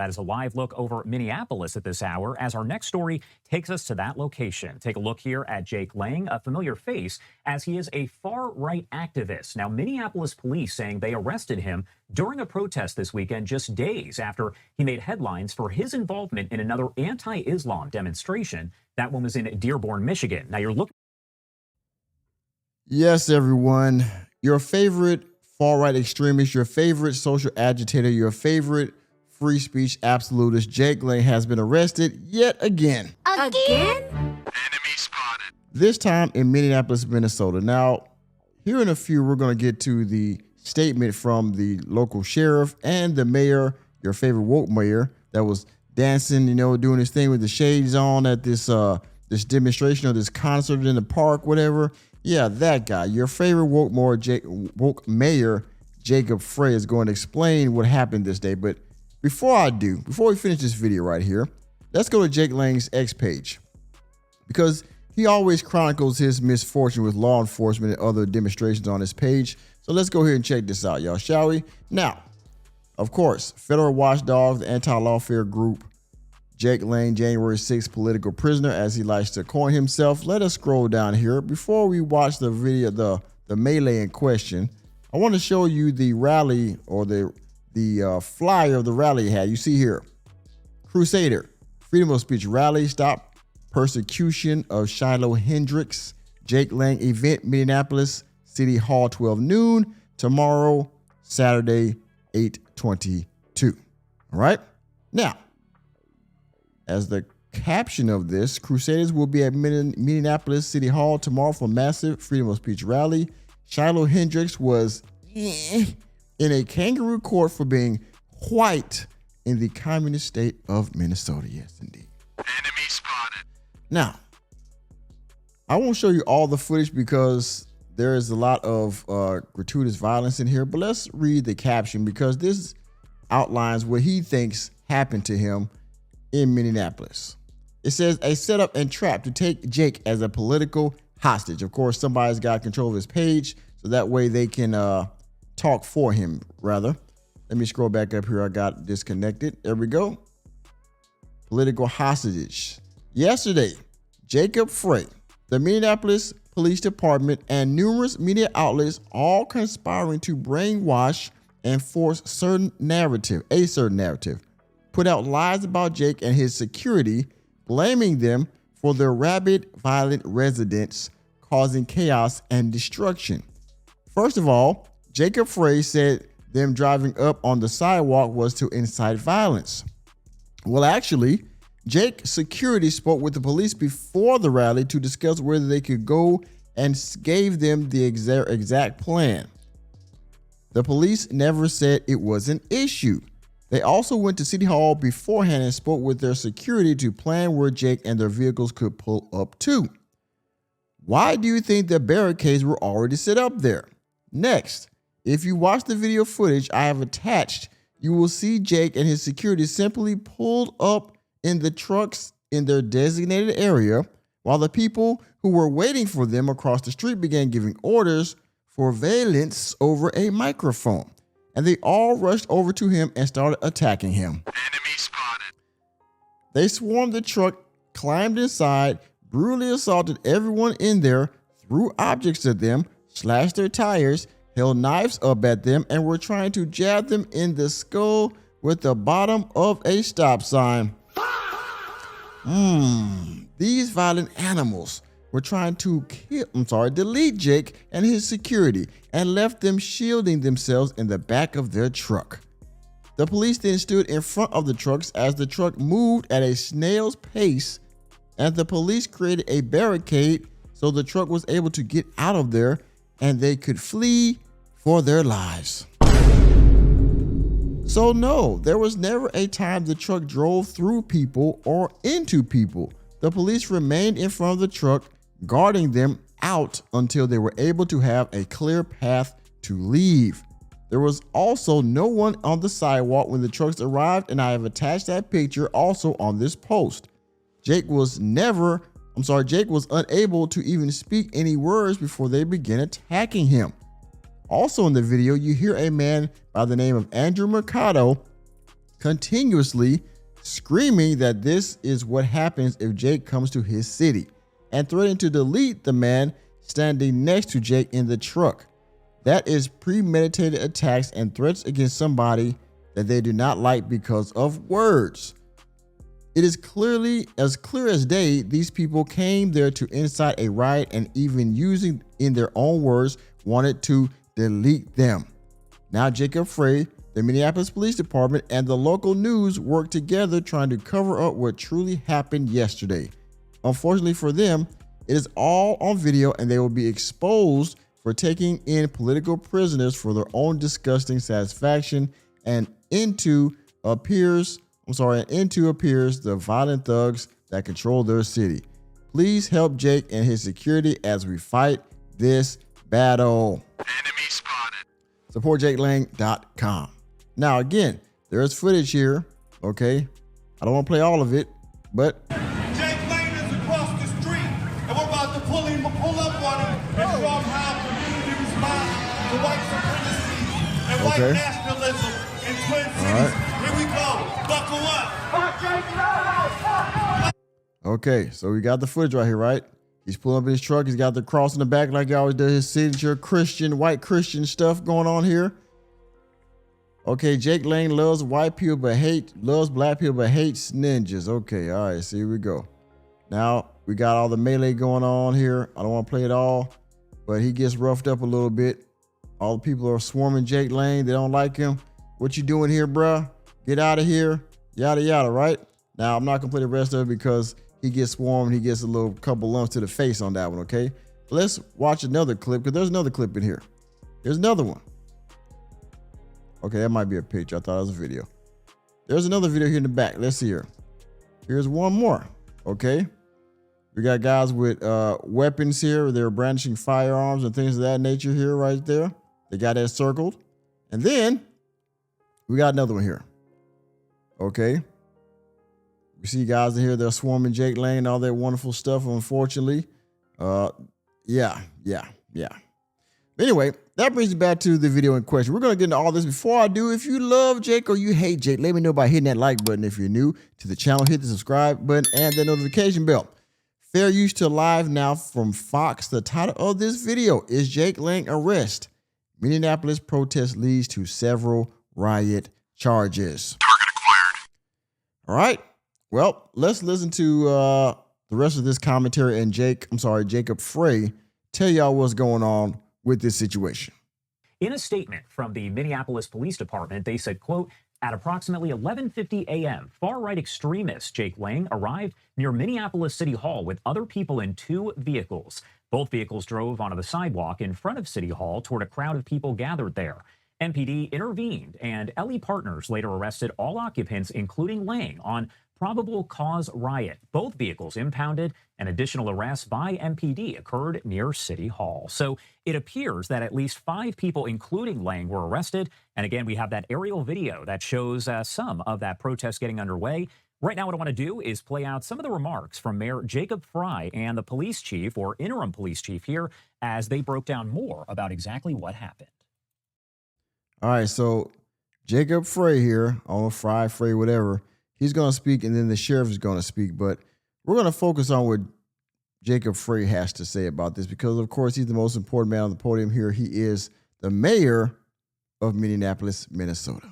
That is a live look over Minneapolis at this hour as our next story takes us to that location. Take a look here at Jake Lang, a familiar face, as he is a far-right activist. Now, Minneapolis police saying they arrested him during a protest this weekend just days after he made headlines for his involvement in another anti-Islam demonstration. That one was in Dearborn, Michigan. Now, you're looking... Yes, everyone. Your favorite far-right extremist, your favorite social agitator, your favorite free speech absolutist, Jake Lang, has been arrested yet again. Again? Enemy spotted. This time in Minneapolis, Minnesota. Now, here in a few, we're going to get to the statement from the local sheriff and the mayor, your favorite woke mayor, that was dancing, doing his thing with the shades on at this demonstration or this concert in the park, whatever. Yeah, that guy, your favorite woke mayor, Jacob Frey, is going to explain what happened this day. But before we finish this video right here, let's go to Jake Lang's X page, because he always chronicles his misfortune with law enforcement and other demonstrations on his page. So let's go here and check this out, y'all, shall we? Now, of course, federal watchdog, the anti-lawfare group, Jake Lang, January 6th political prisoner, as he likes to coin himself. Let us scroll down here. Before we watch the video, the melee in question, I want to show you the rally, or the flyer of the rally he had. You see here, Crusader, freedom of speech rally, stop persecution of Shiloh Hendricks, Jake Lang event, Minneapolis City Hall, 12 noon, tomorrow, Saturday, 8/22. All right. Now, as the caption of this, Crusaders will be at Minneapolis City Hall tomorrow for massive freedom of speech rally. Shiloh Hendricks was in a kangaroo court for being white in the communist state of Minnesota. Yes, indeed. Enemy spotted. Now, I won't show you all the footage because there is a lot of gratuitous violence in here, but let's read the caption because this outlines what he thinks happened to him in Minneapolis. It says, a setup and trap to take Jake as a political hostage. Of course, somebody's got control of his page, so that way they can talk for him, rather. Let me scroll back up here. I got disconnected. There we go. Political hostage. Yesterday, Jacob Frey, the Minneapolis Police Department, and numerous media outlets all conspiring to brainwash and force a certain narrative, put out lies about Jake and his security, blaming them for their rabid, violent residents causing chaos and destruction. First of all, Jacob Frey said them driving up on the sidewalk was to incite violence. Well, actually, Jake's security spoke with the police before the rally to discuss whether they could go and gave them the exact plan. The police never said it was an issue. They also went to City Hall beforehand and spoke with their security to plan where Jake and their vehicles could pull up to. Why do you think the barricades were already set up there? Next, if you watch the video footage I have attached, you will see Jake and his security simply pulled up in the trucks in their designated area, while the people who were waiting for them across the street began giving orders for violence over a microphone. And they all rushed over to him and started attacking him. Enemy spotted. They swarmed the truck, climbed inside, brutally assaulted everyone in there, threw objects at them, slashed their tires, held knives up at them, and were trying to jab them in the skull with the bottom of a stop sign. These violent animals were trying to delete Jake and his security and left them shielding themselves in the back of their truck. The police then stood in front of the trucks as the truck moved at a snail's pace, and the police created a barricade so the truck was able to get out of there and they could flee for their lives. So no, there was never a time the truck drove through people or into people. The police remained in front of the truck, guarding them out until they were able to have a clear path to leave. There was also no one on the sidewalk when the trucks arrived, and I have attached that picture also on this post. Jake was unable to even speak any words before they began attacking him. Also in the video, you hear a man by the name of Andrew Mercado continuously screaming that this is what happens if Jake comes to his city, and threatening to delete the man standing next to Jake in the truck. That is premeditated attacks and threats against somebody that they do not like because of words. It is clear as day, these people came there to incite a riot and even using in their own words, wanted to delete them. Now Jacob Frey, the Minneapolis Police Department, and the local news work together trying to cover up what truly happened yesterday. Unfortunately for them, it is all on video and they will be exposed for taking in political prisoners for their own disgusting satisfaction, and into appears the violent thugs that control their city. Please help Jake and his security as we fight this battle. Enemy spotted. SupportJakeLang.com. Now again, there's footage here, okay? I don't want to play all of it, but Jake Lane is across the street, and we're about to pull up on him and show him how community responds to white supremacy and white nationalism in Twin Cities. Here we go. Buckle up. okay, so we got the footage right here, right? He's pulling up in his truck. He's got the cross in the back like he always does, his signature white Christian stuff going on here. Okay, Jake Lang loves white people but loves black people but hates ninjas. Okay, all right, so here we go. Now we got all the melee going on here. I don't want to play it all, but he gets roughed up a little bit. All the people are swarming Jake Lang. They don't like him. What you doing here, bruh? Get out of here. Yada, yada, right? Now, I'm not going to play the rest of it because he gets swarmed. He gets a couple lumps to the face on that one, okay? But let's watch another clip because there's another clip in here. Here's another one. Okay, that might be a picture. I thought it was a video. There's another video here in the back. Let's see here. Here's one more, okay? We got guys with weapons here. They're brandishing firearms and things of that nature here right there. They got that circled. And then we got another one here. Okay. We see guys in here, they're swarming Jake Lang and all that wonderful stuff, unfortunately. Yeah. Anyway, that brings me back to the video in question. We're going to get into all this. Before I do, if you love Jake or you hate Jake, let me know by hitting that like button. If you're new to the channel, hit the subscribe button and the notification bell. Fair use to live now from Fox. The title of this video is Jake Lang arrest. Minneapolis protest leads to several riot charges. Target acquired. All right. Well, let's listen to the rest of this commentary and Jacob Frey tell y'all what's going on with this situation. In a statement from the Minneapolis Police Department, they said, quote, at approximately 11:50 a.m., far-right extremist Jake Lang arrived near Minneapolis City Hall with other people in 2 vehicles. Both vehicles drove onto the sidewalk in front of City Hall toward a crowd of people gathered there. MPD intervened, and LE Partners later arrested all occupants, including Lang, on probable cause riot. Both vehicles impounded. An additional arrest by MPD occurred near City Hall. So it appears that at least 5 people, including Lang, were arrested. And again, we have that aerial video that shows some of that protest getting underway. Right now, what I want to do is play out some of the remarks from Mayor Jacob Frey and the police chief, or interim police chief here, as they broke down more about exactly what happened. All right, so Jacob Frey here, on Frey, whatever, he's going to speak, and then the sheriff is going to speak. But we're going to focus on what Jacob Frey has to say about this because, of course, he's the most important man on the podium here. He is the mayor of Minneapolis, Minnesota.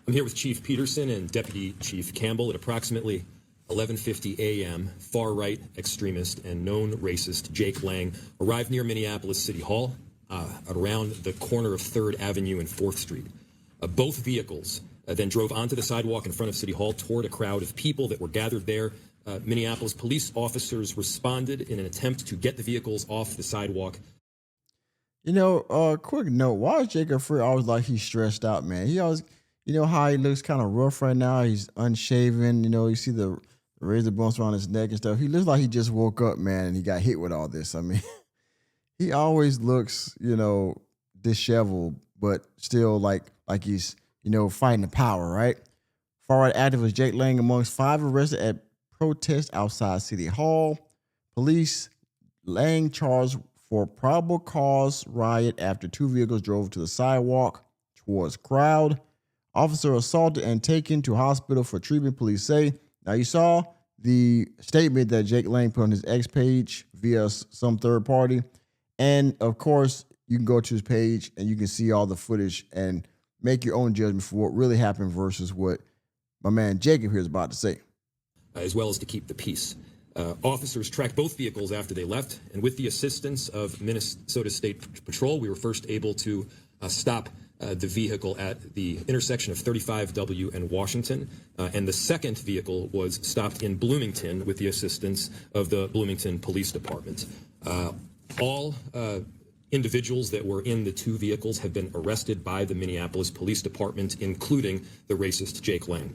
I'm here with Chief Peterson and Deputy Chief Campbell at approximately 11:50 a.m. Far-right extremist and known racist Jake Lang arrived near Minneapolis City Hall around the corner of 3rd Avenue and 4th Street. Both vehicles then drove onto the sidewalk in front of City Hall toward a crowd of people that were gathered there. Minneapolis police officers responded in an attempt to get the vehicles off the sidewalk. You know, quick note, why is Jacob Frey always like he's stressed out, man? He always, you know how he looks kind of rough right now? He's unshaven. You know, you see the razor bumps around his neck and stuff. He looks like he just woke up, man, and he got hit with all this. I mean, he always looks, you know, disheveled, but still like he's, you know, fighting the power, right? Far-right activist Jake Lang amongst 5 arrested at protest outside City Hall. Police Lang charged for probable cause riot after two vehicles drove to the sidewalk towards crowd. Officer assaulted and taken to hospital for treatment, police say. Now, you saw the statement that Jake Lang put on his X page via some third party. And, of course, you can go to his page and you can see all the footage and make your own judgment for what really happened versus what my man Jacob here is about to say. As well as to keep the peace. Officers tracked both vehicles after they left, and with the assistance of Minnesota State Patrol, we were first able to stop the vehicle at the intersection of 35W and Washington, and the second vehicle was stopped in Bloomington with the assistance of the Bloomington Police Department. All individuals that were in the two vehicles have been arrested by the Minneapolis Police Department, including the racist Jake Lang.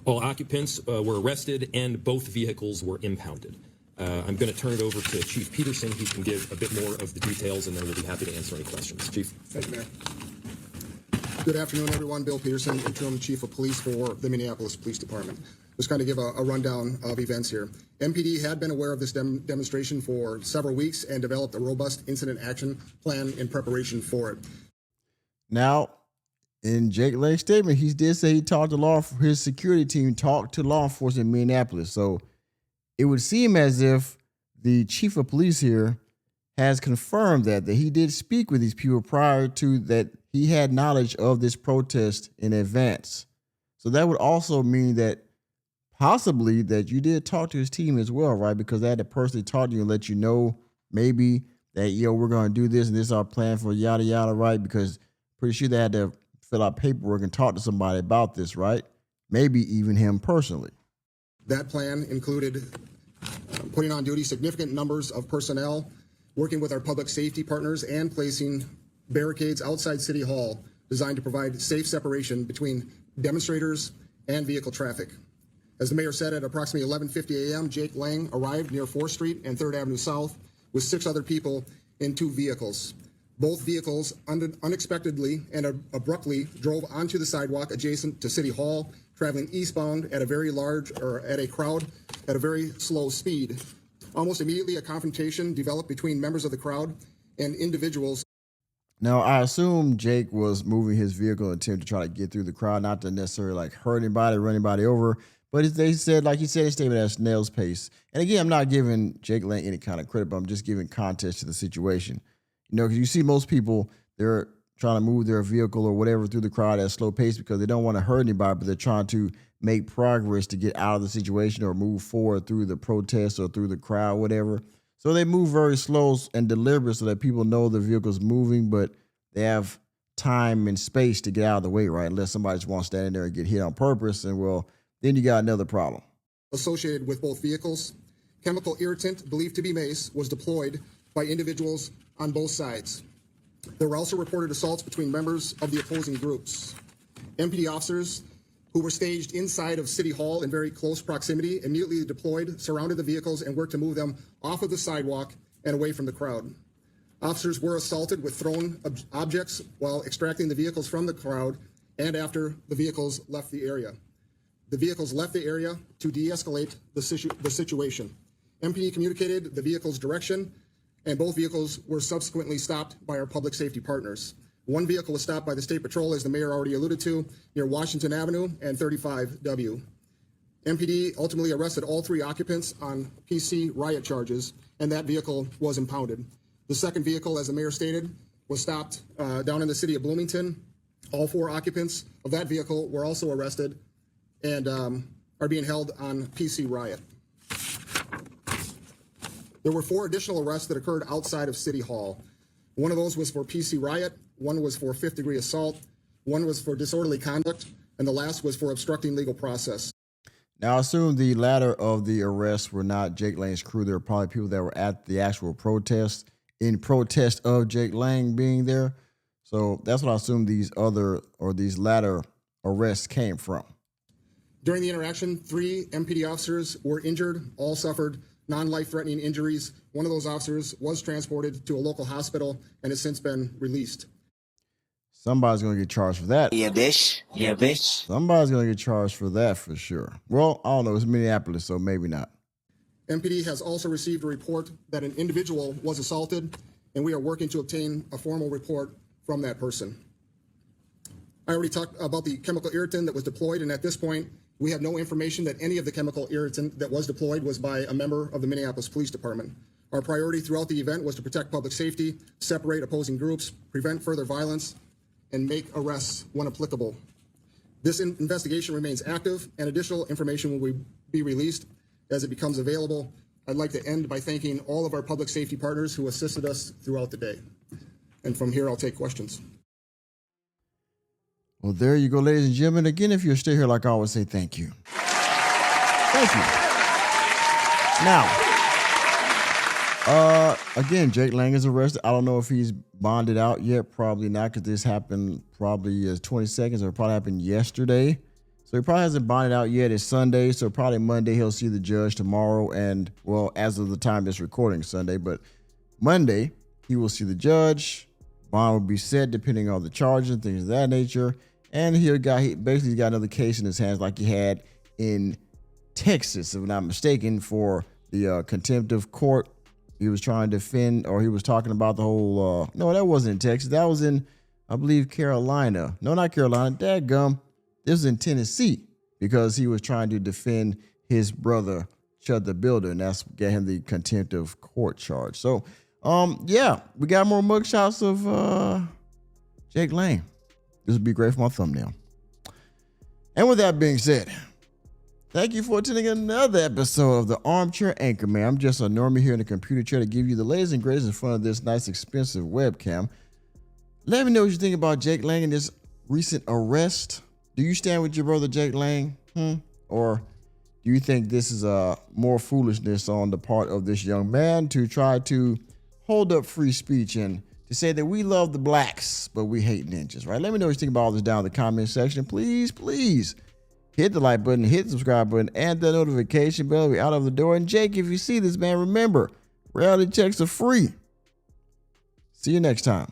All occupants were arrested and both vehicles were impounded. I'm going to turn it over to Chief Peterson. He can give a bit more of the details, and then we'll be happy to answer any questions. Chief. Thank you, Mayor. Good afternoon, everyone. Bill Peterson, Interim Chief of Police for the Minneapolis Police Department. Just kind of give a rundown of events here. MPD had been aware of this demonstration for several weeks and developed a robust incident action plan in preparation for it. Now, in Jake Lang's statement, he did say he talked to his security team talked to law enforcement in Minneapolis. So it would seem as if the chief of police here has confirmed that he did speak with these people prior to that. He had knowledge of this protest in advance. So that would also mean that possibly that you did talk to his team as well, right? Because they had to personally talk to you and let you know maybe that, we're going to do this and this is our plan for yada, yada, right? Because pretty sure they had to fill out paperwork and talk to somebody about this, right? Maybe even him personally. That plan included putting on duty significant numbers of personnel, working with our public safety partners, and placing barricades outside City Hall designed to provide safe separation between demonstrators and vehicle traffic. As the mayor said, at approximately 11:50 a.m., Jake Lang arrived near 4th Street and 3rd Avenue South with 6 other people in 2 vehicles. Both vehicles unexpectedly and abruptly drove onto the sidewalk adjacent to City Hall, traveling eastbound at a crowd at a very slow speed. Almost immediately, a confrontation developed between members of the crowd and individuals. Now, I assume Jake was moving his vehicle in an attempt to try to get through the crowd, not to necessarily hurt anybody, run anybody over. But they said, like he said, his statement at snail's pace. And again, I'm not giving Jake Lang any kind of credit, but I'm just giving context to the situation. Because you see most people, they're trying to move their vehicle or whatever through the crowd at a slow pace because they don't want to hurt anybody, but they're trying to make progress to get out of the situation or move forward through the protest or through the crowd, whatever. So they move very slow and deliberate so that people know the vehicle's moving, but they have time and space to get out of the way, right? Unless somebody just wants to stand in there and get hit on purpose, and then you got another problem. Associated with both vehicles, chemical irritant believed to be mace was deployed by individuals on both sides. There were also reported assaults between members of the opposing groups. MPD officers who were staged inside of City Hall in very close proximity immediately deployed, surrounded the vehicles, and worked to move them off of the sidewalk and away from the crowd. Officers were assaulted with thrown objects while extracting the vehicles from the crowd and after the vehicles left the area. The vehicles left the area to de-escalate the situation. MPD communicated the vehicle's direction, and both vehicles were subsequently stopped by our public safety partners. One vehicle was stopped by the State Patrol, as the mayor already alluded to, near Washington Avenue and 35W. MPD ultimately arrested all 3 occupants on PC riot charges, and that vehicle was impounded. The second vehicle, as the mayor stated, was stopped down in the city of Bloomington. All 4 occupants of that vehicle were also arrested and are being held on PC riot. There were 4 additional arrests that occurred outside of City Hall. One of those was for PC riot, one was for 5th-degree assault, one was for disorderly conduct, and the last was for obstructing legal process. Now, I assume the latter of the arrests were not Jake Lang's crew. There were probably people that were at the actual protest, in protest of Jake Lang being there. So that's what I assume these latter arrests came from. During the interaction, 3 MPD officers were injured, all suffered non-life-threatening injuries. One of those officers was transported to a local hospital and has since been released. Somebody's going to get charged for that. Yeah, bitch. Yeah, bitch. Somebody's going to get charged for that for sure. Well, I don't know. It's Minneapolis, so maybe not. MPD has also received a report that an individual was assaulted, and we are working to obtain a formal report from that person. I already talked about the chemical irritant that was deployed, and at this point, we have no information that any of the chemical irritant that was deployed was by a member of the Minneapolis Police Department. Our priority throughout the event was to protect public safety, separate opposing groups, prevent further violence, and make arrests when applicable. This investigation remains active, and additional information will be released as it becomes available. I'd like to end by thanking all of our public safety partners who assisted us throughout the day. And from here, I'll take questions. Well, there you go, ladies and gentlemen. Again, if you're still here, like I always say, thank you. Thank you. Now, again, Jake Lang is arrested. I don't know if he's bonded out yet. Probably not, because this happened probably 20 seconds, or probably happened yesterday. So he probably hasn't bonded out yet. It's Sunday, so probably Monday he'll see the judge tomorrow. And, well, as of the time this recording, Sunday. But Monday, he will see the judge. Bond will be set depending on the charges and things of that nature. And he basically got another case in his hands like he had in Texas, if I'm not mistaken, for the contempt of court. He was trying to defend, or he was talking about the whole, no, that wasn't in Texas. That was in, I believe, Carolina. No, not Carolina. Dadgum. This was in Tennessee, because he was trying to defend his brother, Chud the Builder, and that's got him the contempt of court charge. So, yeah, we got more mugshots of Jake Lang. This would be great for my thumbnail. And with that being said, thank you for attending another episode of the Armchair Anchorman. I'm just a normie here in the computer chair to give you the latest and greatest in front of this nice, expensive webcam. Let me know what you think about Jake Lang and this recent arrest. Do you stand with your brother Jake Lang? Or do you think this is more foolishness on the part of this young man to try to hold up free speech and to say that we love the blacks, but we hate ninjas, right? Let me know what you think about all this down in the comment section. Please, please hit the like button, hit the subscribe button, and the notification bell. We're out of the door. And Jake, if you see this, man, remember, reality checks are free. See you next time.